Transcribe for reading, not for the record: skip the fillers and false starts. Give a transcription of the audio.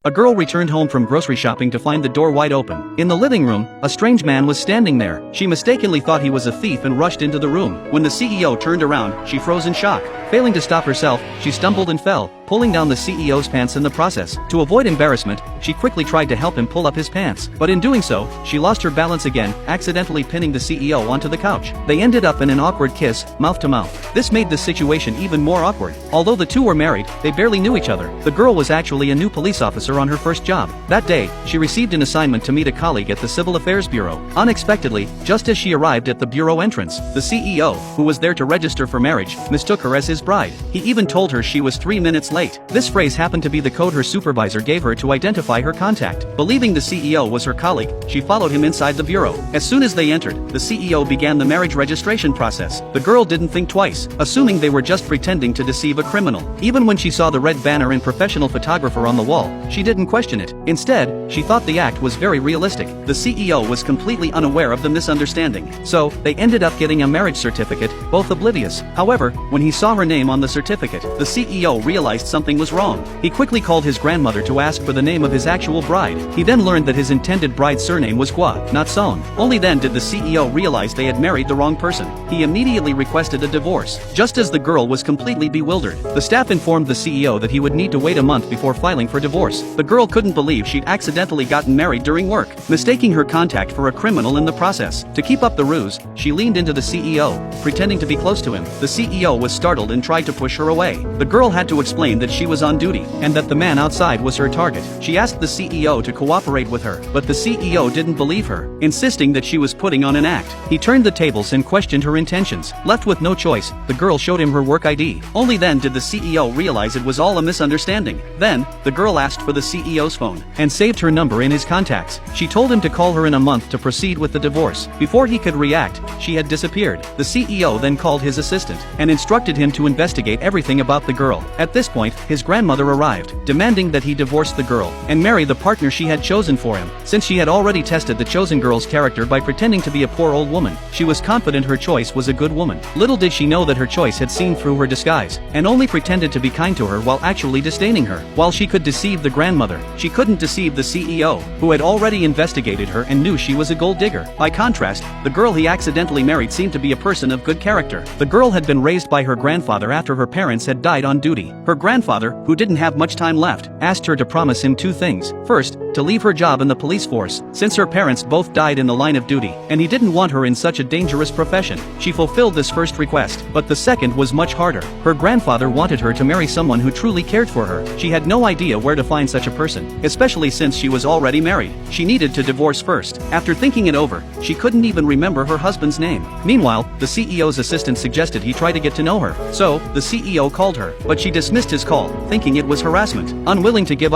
A girl returned home from grocery shopping to find the door wide open. In the living room, a strange man was standing there. She mistakenly thought he was a thief and rushed into the room. When the CEO turned around, she froze in shock. Failing to stop herself, she stumbled and fell, pulling down the CEO's pants in the process. To avoid embarrassment, she quickly tried to help him pull up his pants. But in doing so, she lost her balance again, accidentally pinning the CEO onto the couch. They ended up in an awkward kiss, mouth to mouth. This made the situation even more awkward. Although the two were married, they barely knew each other. The girl was actually a new police officer on her first job. That day, she received an assignment to meet a colleague at the Civil Affairs Bureau. Unexpectedly, just as she arrived at the bureau entrance, the CEO, who was there to register for marriage, mistook her as his bride. He even told her she was 3 minutes late. This phrase happened to be the code her supervisor gave her to identify her contact. Believing the CEO was her colleague, she followed him inside the bureau. As soon as they entered, the CEO began the marriage registration process. The girl didn't think twice, assuming they were just pretending to deceive a criminal. Even when she saw the red banner and professional photographer on the wall, she didn't question it. Instead, she thought the act was very realistic. The CEO was completely unaware of the misunderstanding. So, they ended up getting a marriage certificate, both oblivious. However, when he saw her name on the certificate, the CEO realized something was wrong. He quickly called his grandmother to ask for the name of his actual bride. He then learned that his intended bride's surname was Gua, not Song. Only then did the CEO realize they had married the wrong person. He immediately requested a divorce. Just as the girl was completely bewildered, the staff informed the CEO that he would need to wait a month before filing for divorce. The girl couldn't believe she'd accidentally gotten married during work, mistaking her contact for a criminal in the process. To keep up the ruse, she leaned into the CEO, pretending to be close to him. The CEO was startled and tried to push her away. The girl had to explain that she was on duty, and that the man outside was her target. She asked the CEO to cooperate with her, but the CEO didn't believe her, insisting that she was putting on an act. He turned the tables and questioned her intentions. Left with no choice, the girl showed him her work ID. Only then did the CEO realize it was all a misunderstanding. Then, the girl asked for the CEO's phone, and saved her number in his contacts. She told him to call her in a month to proceed with the divorce. Before he could react, she had disappeared. The CEO then called his assistant, and instructed him to investigate everything about the girl. At this point, his grandmother arrived, demanding that he divorce the girl, and marry the partner she had chosen for him. Since she had already tested the chosen girl's character by pretending to be a poor old woman, she was confident her choice was a good woman. Little did she know that her choice had seen through her disguise, and only pretended to be kind to her while actually disdaining her. While she could deceive the grandmother, she couldn't deceive the CEO, who had already investigated her and knew she was a gold digger. By contrast, the girl he accidentally married seemed to be a person of good character. The girl had been raised by her grandfather after her parents had died on duty. Her grandfather, who didn't have much time left, asked her to promise him two things. First, to leave her job in the police force, since her parents both died in the line of duty, and he didn't want her in such a dangerous profession. She fulfilled this first request, but the second was much harder. Her grandfather wanted her to marry someone who truly cared for her. She had no idea where to find such a person, especially since she was already married. She needed to divorce first. After thinking it over, she couldn't even remember her husband's name. Meanwhile, the CEO's assistant suggested he try to get to know her. So, the CEO called her, but she dismissed his call, thinking it was harassment. Unwilling to give up,